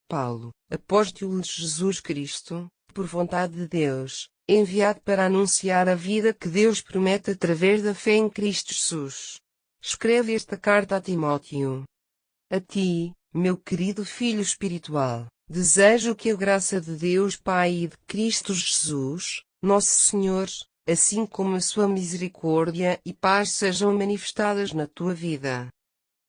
Paulo, apóstolo de Jesus Cristo, por vontade de Deus, enviado para anunciar a vida que Deus promete através da fé em Cristo Jesus. Escreve esta carta a Timóteo. A ti, meu querido filho espiritual, desejo que a graça de Deus Pai e de Cristo Jesus, nosso Senhor, assim como a sua misericórdia e paz sejam manifestadas na tua vida.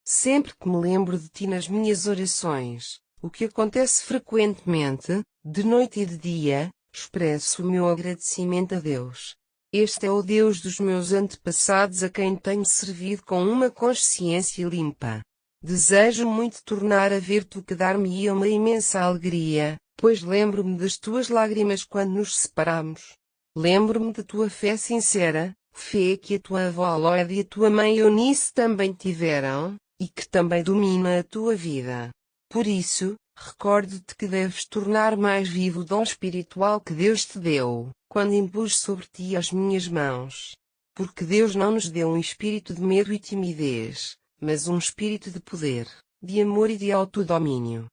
Sempre que me lembro de ti nas minhas orações, o que acontece frequentemente, de noite e de dia, expresso o meu agradecimento a Deus. Este é o Deus dos meus antepassados a quem tenho servido com uma consciência limpa. Desejo muito tornar a ver-te, o que dar-me-ia uma imensa alegria, pois lembro-me das tuas lágrimas quando nos separamos. Lembro-me da tua fé sincera, fé que a tua avó Lloyd e a tua mãe Eunice também tiveram, e que também domina a tua vida. Por isso, recordo-te que deves tornar mais vivo o dom espiritual que Deus te deu, quando impus sobre ti as minhas mãos. Porque Deus não nos deu um espírito de medo e timidez, mas um espírito de poder, de amor e de autodomínio.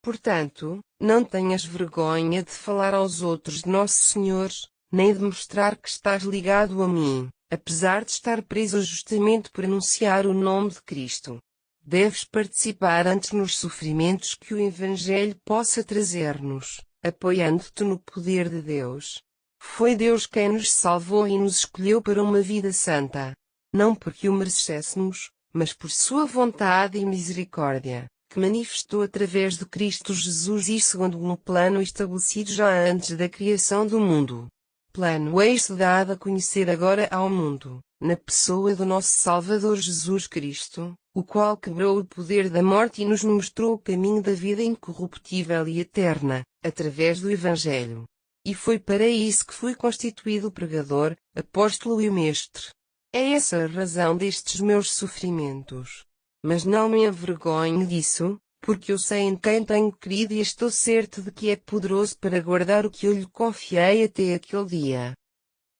Portanto, não tenhas vergonha de falar aos outros de Nosso Senhor, nem de mostrar que estás ligado a mim, apesar de estar preso justamente por anunciar o nome de Cristo. Deves participar antes nos sofrimentos que o Evangelho possa trazer-nos, apoiando-te no poder de Deus. Foi Deus quem nos salvou e nos escolheu para uma vida santa. Não porque o merecêssemos, mas por sua vontade e misericórdia, que manifestou através de Cristo Jesus e segundo um plano estabelecido já antes da criação do mundo. Plano este dado a conhecer agora ao mundo, na pessoa do nosso Salvador Jesus Cristo, o qual quebrou o poder da morte e nos mostrou o caminho da vida incorruptível e eterna, através do Evangelho. E foi para isso que fui constituído pregador, apóstolo e mestre. É essa a razão destes meus sofrimentos. Mas não me envergonho disso, porque eu sei em quem tenho crido e estou certo de que é poderoso para guardar o que eu lhe confiei até aquele dia.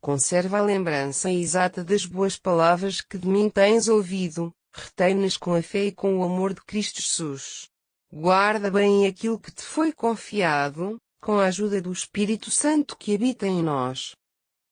Conserva a lembrança exata das boas palavras que de mim tens ouvido, retém-nas com a fé e com o amor de Cristo Jesus. Guarda bem aquilo que te foi confiado, com a ajuda do Espírito Santo que habita em nós.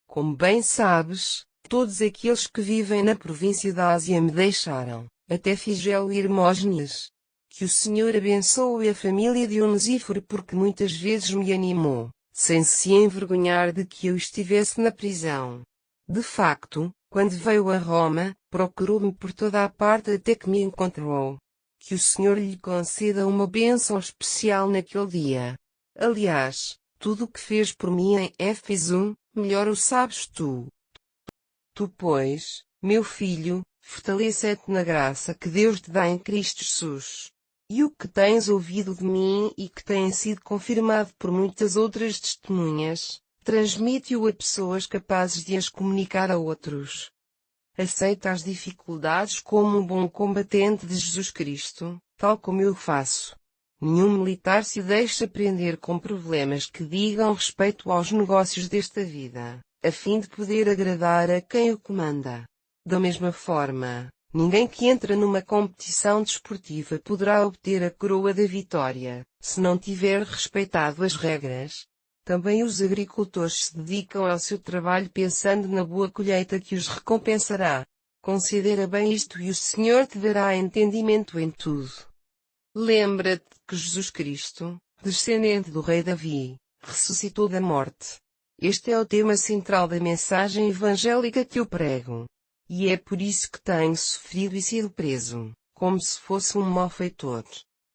Como bem sabes, todos aqueles que vivem na província da Ásia me deixaram, até Figelo e Hermógenes. Que o Senhor abençoe a família de Onesíforo, porque muitas vezes me animou, sem se envergonhar de que eu estivesse na prisão. De facto, quando veio a Roma, procurou-me por toda a parte até que me encontrou. Que o Senhor lhe conceda uma bênção especial naquele dia. Aliás, tudo o que fez por mim em Éfeso, melhor o sabes tu. Tu, pois, meu filho, fortalece-te na graça que Deus te dá em Cristo Jesus. E o que tens ouvido de mim e que tem sido confirmado por muitas outras testemunhas, transmite-o a pessoas capazes de as comunicar a outros. Aceita as dificuldades como um bom combatente de Jesus Cristo, tal como eu faço. Nenhum militar se deixa prender com problemas que digam respeito aos negócios desta vida, a fim de poder agradar a quem o comanda. Da mesma forma, ninguém que entra numa competição desportiva poderá obter a coroa da vitória, se não tiver respeitado as regras. Também os agricultores se dedicam ao seu trabalho pensando na boa colheita que os recompensará. Considera bem isto e o Senhor te dará entendimento em tudo. Lembra-te que Jesus Cristo, descendente do rei Davi, ressuscitou da morte. Este é o tema central da mensagem evangélica que eu prego. E é por isso que tenho sofrido e sido preso, como se fosse um malfeitor.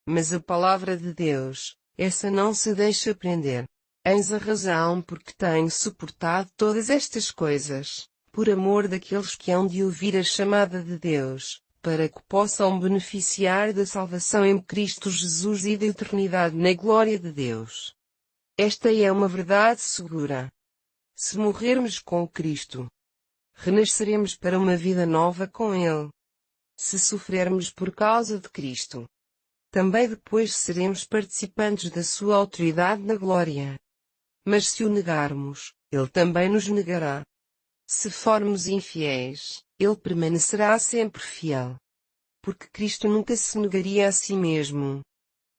Mas a palavra de Deus, essa não se deixa prender. Eis a razão porque tenho suportado todas estas coisas, por amor daqueles que hão de ouvir a chamada de Deus, para que possam beneficiar da salvação em Cristo Jesus e da eternidade na glória de Deus. Esta é uma verdade segura. Se morrermos com Cristo, renasceremos para uma vida nova com Ele. Se sofrermos por causa de Cristo, também depois seremos participantes da sua autoridade na glória. Mas se o negarmos, Ele também nos negará. Se formos infiéis, Ele permanecerá sempre fiel. Porque Cristo nunca se negaria a si mesmo.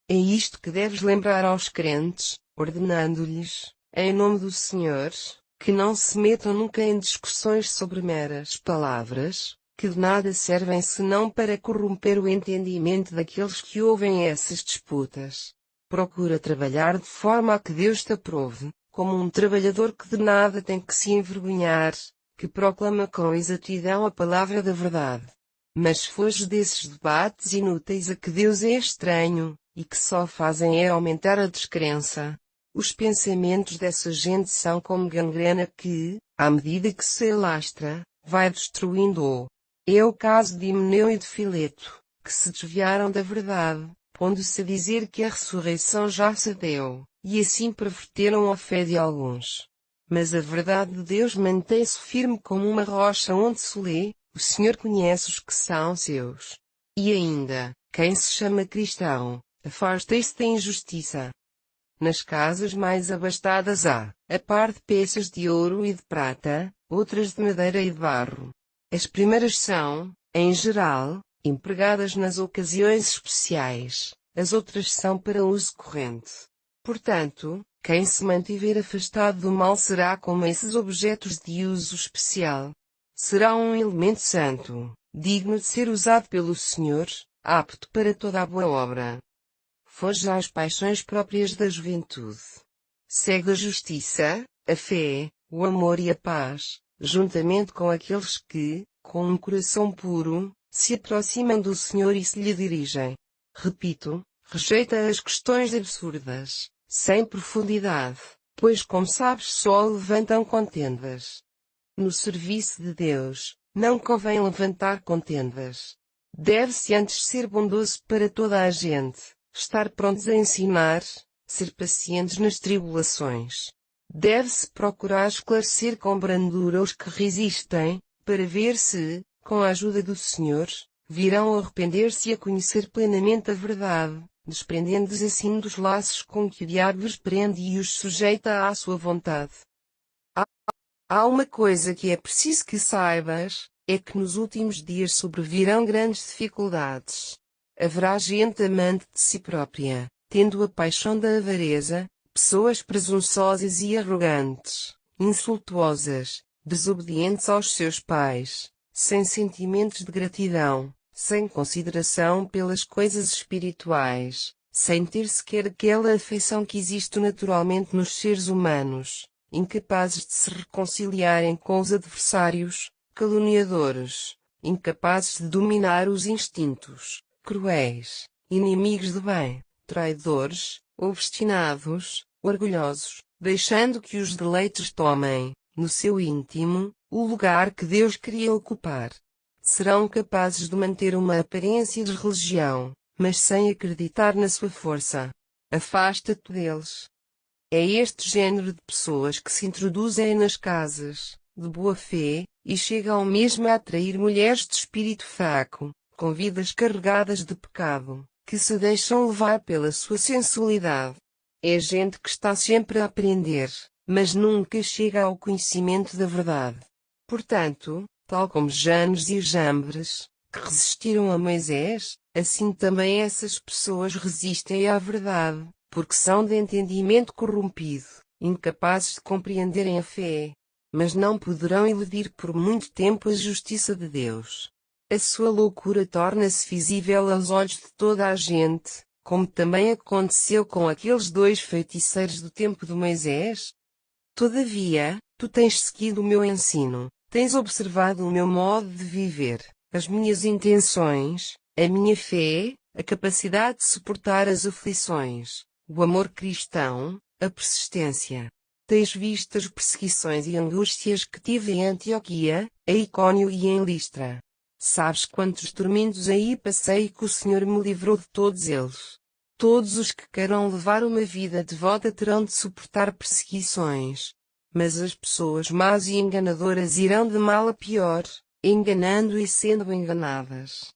É isto que deves lembrar aos crentes, ordenando-lhes, em nome do Senhor, que não se metam nunca em discussões sobre meras palavras, que de nada servem senão para corromper o entendimento daqueles que ouvem essas disputas. Procura trabalhar de forma a que Deus te aprove, como um trabalhador que de nada tem que se envergonhar, que proclama com exatidão a palavra da verdade. Mas foge desses debates inúteis a que Deus é estranho, e que só fazem é aumentar a descrença. Os pensamentos dessa gente são como gangrena que, à medida que se alastra, vai destruindo-o. É o caso de Himeneu e de Fileto, que se desviaram da verdade, pondo-se a dizer que a ressurreição já se deu, e assim perverteram a fé de alguns. Mas a verdade de Deus mantém-se firme como uma rocha onde se lê: o Senhor conhece os que são seus. E ainda, quem se chama cristão, afasta-se da injustiça. Nas casas mais abastadas há, a par de peças de ouro e de prata, outras de madeira e de barro. As primeiras são, em geral, empregadas nas ocasiões especiais, as outras são para uso corrente. Portanto, quem se mantiver afastado do mal será como esses objetos de uso especial. Será um elemento santo, digno de ser usado pelo Senhor, apto para toda a boa obra. Foge às paixões próprias da juventude. Segue a justiça, a fé, o amor e a paz, juntamente com aqueles que, com um coração puro, se aproximam do Senhor e se lhe dirigem. Repito, rejeita as questões absurdas, sem profundidade, pois como sabes só levantam contendas. No serviço de Deus, não convém levantar contendas. Deve-se antes ser bondoso para toda a gente, estar prontos a ensinar, ser pacientes nas tribulações. Deve-se procurar esclarecer com brandura os que resistem, para ver se, com a ajuda do Senhor, virão a arrepender-se e a conhecer plenamente a verdade, desprendendo-se assim dos laços com que o diabo os prende e os sujeita à sua vontade. Há uma coisa que é preciso que saibas, é que nos últimos dias sobrevirão grandes dificuldades. Haverá gente amante de si própria, tendo a paixão da avareza, pessoas presunçosas e arrogantes, insultuosas, desobedientes aos seus pais, sem sentimentos de gratidão, sem consideração pelas coisas espirituais, sem ter sequer aquela afeição que existe naturalmente nos seres humanos, incapazes de se reconciliarem com os adversários, caluniadores, incapazes de dominar os instintos, cruéis, inimigos do bem, traidores, obstinados, orgulhosos, deixando que os deleites tomem, no seu íntimo, o lugar que Deus queria ocupar. Serão capazes de manter uma aparência de religião, mas sem acreditar na sua força. Afasta-te deles. É este género de pessoas que se introduzem nas casas, de boa fé, e chegam mesmo a atrair mulheres de espírito fraco, com vidas carregadas de pecado, que se deixam levar pela sua sensualidade. É gente que está sempre a aprender, mas nunca chega ao conhecimento da verdade. Portanto, tal como Janes e Jambres, que resistiram a Moisés, assim também essas pessoas resistem à verdade, porque são de entendimento corrompido, incapazes de compreenderem a fé. Mas não poderão eludir por muito tempo a justiça de Deus. A sua loucura torna-se visível aos olhos de toda a gente, como também aconteceu com aqueles 2 feiticeiros do tempo de Moisés. Todavia, tu tens seguido o meu ensino, tens observado o meu modo de viver, as minhas intenções, a minha fé, a capacidade de suportar as aflições, o amor cristão, a persistência. Tens visto as perseguições e angústias que tive em Antioquia, em Icônio e em Listra. Sabes quantos tormentos aí passei e que o Senhor me livrou de todos eles. Todos os que queiram levar uma vida devota terão de suportar perseguições. Mas as pessoas más e enganadoras irão de mal a pior, enganando e sendo enganadas.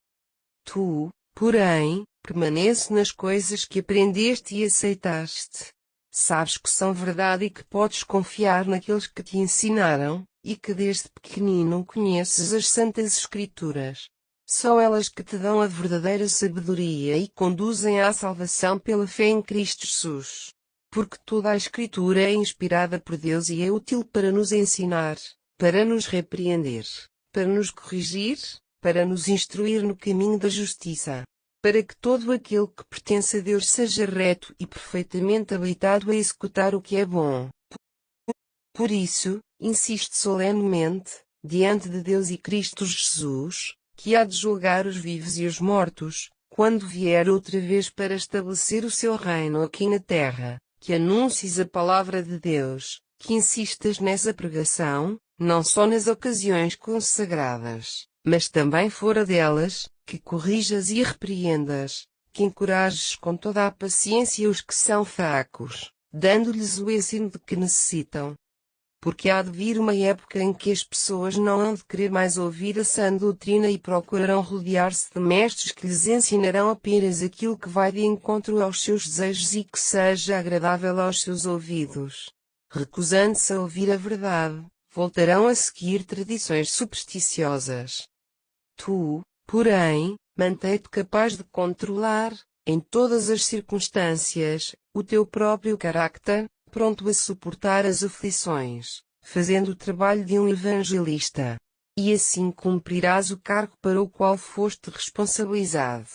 Tu, porém, permanece nas coisas que aprendeste e aceitaste. Sabes que são verdade e que podes confiar naqueles que te ensinaram, e que desde pequenino conheces as Santas Escrituras. São elas que te dão a verdadeira sabedoria e conduzem à salvação pela fé em Cristo Jesus. Porque toda a Escritura é inspirada por Deus e é útil para nos ensinar, para nos repreender, para nos corrigir, para nos instruir no caminho da justiça, para que todo aquele que pertence a Deus seja reto e perfeitamente habilitado a executar o que é bom. Por isso, insisto solenemente, diante de Deus e Cristo Jesus, que há de julgar os vivos e os mortos, quando vier outra vez para estabelecer o seu reino aqui na terra, que anuncies a palavra de Deus, que insistas nessa pregação, não só nas ocasiões consagradas, mas também fora delas, que corrijas e repreendas, que encorajes com toda a paciência os que são fracos, dando-lhes o ensino de que necessitam. Porque há de vir uma época em que as pessoas não hão de querer mais ouvir a sã doutrina e procurarão rodear-se de mestres que lhes ensinarão apenas aquilo que vai de encontro aos seus desejos e que seja agradável aos seus ouvidos. Recusando-se a ouvir a verdade, voltarão a seguir tradições supersticiosas. Tu, porém, mantém-te capaz de controlar, em todas as circunstâncias, o teu próprio carácter, pronto a suportar as aflições, fazendo o trabalho de um evangelista. E assim cumprirás o cargo para o qual foste responsabilizado.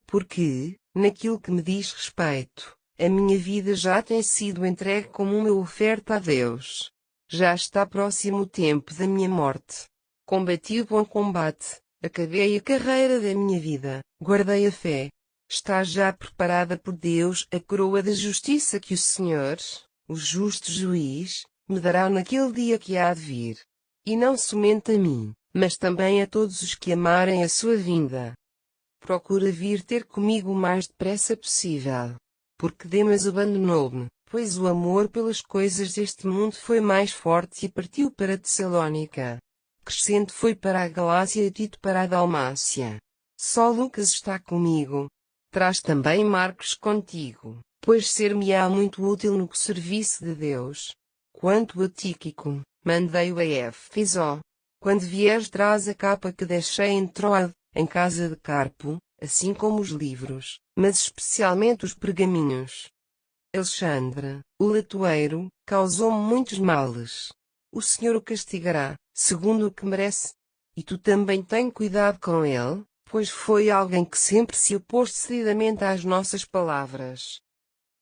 Porque, naquilo que me diz respeito, a minha vida já tem sido entregue como uma oferta a Deus. Já está próximo o tempo da minha morte. Combati o bom combate, acabei a carreira da minha vida, guardei a fé. Está já preparada por Deus a coroa da justiça que o Senhor, o justo juiz, me dará naquele dia que há de vir. E não somente a mim, mas também a todos os que amarem a sua vinda. Procura vir ter comigo o mais depressa possível. Porque Demas abandonou-me, pois o amor pelas coisas deste mundo foi mais forte e partiu para Tessalónica. Crescente foi para a Galácia e Tito para a Dalmácia. Só Lucas está comigo. Traz também Marcos contigo, pois ser-me-á muito útil no serviço de Deus. Quanto a Tíquico, mandei-o a Éfeso. Quando vieres traz a capa que deixei em Troade, em casa de Carpo, assim como os livros, mas especialmente os pergaminhos. Alexandre, o latoeiro, causou-me muitos males. O Senhor o castigará, segundo o que merece. E tu também tem cuidado com ele, pois foi alguém que sempre se opôs decididamente às nossas palavras.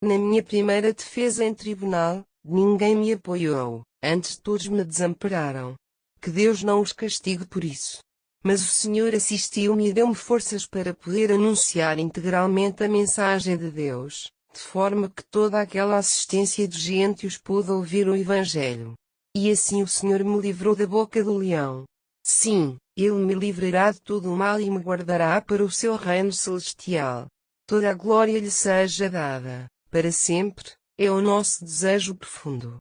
Na minha primeira defesa em tribunal, ninguém me apoiou, antes todos me desampararam. Que Deus não os castigue por isso. Mas o Senhor assistiu-me e deu-me forças para poder anunciar integralmente a mensagem de Deus, de forma que toda aquela assistência de gente os pôde ouvir o Evangelho. E assim o Senhor me livrou da boca do leão. Sim, Ele me livrará de todo o mal e me guardará para o seu reino celestial. Toda a glória lhe seja dada, para sempre, é o nosso desejo profundo.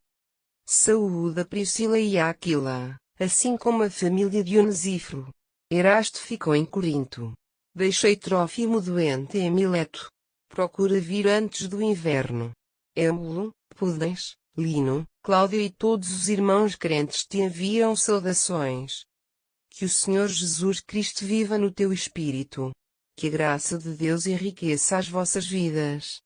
Saúde a Priscila e a Aquila, assim como a família de Onesíforo. Erasto ficou em Corinto. Deixei Trófimo doente em Mileto. Procura vir antes do inverno. Émulo, Pudens, Lino, Cláudio e todos os irmãos crentes te enviam saudações. Que o Senhor Jesus Cristo viva no teu espírito. Que a graça de Deus enriqueça as vossas vidas.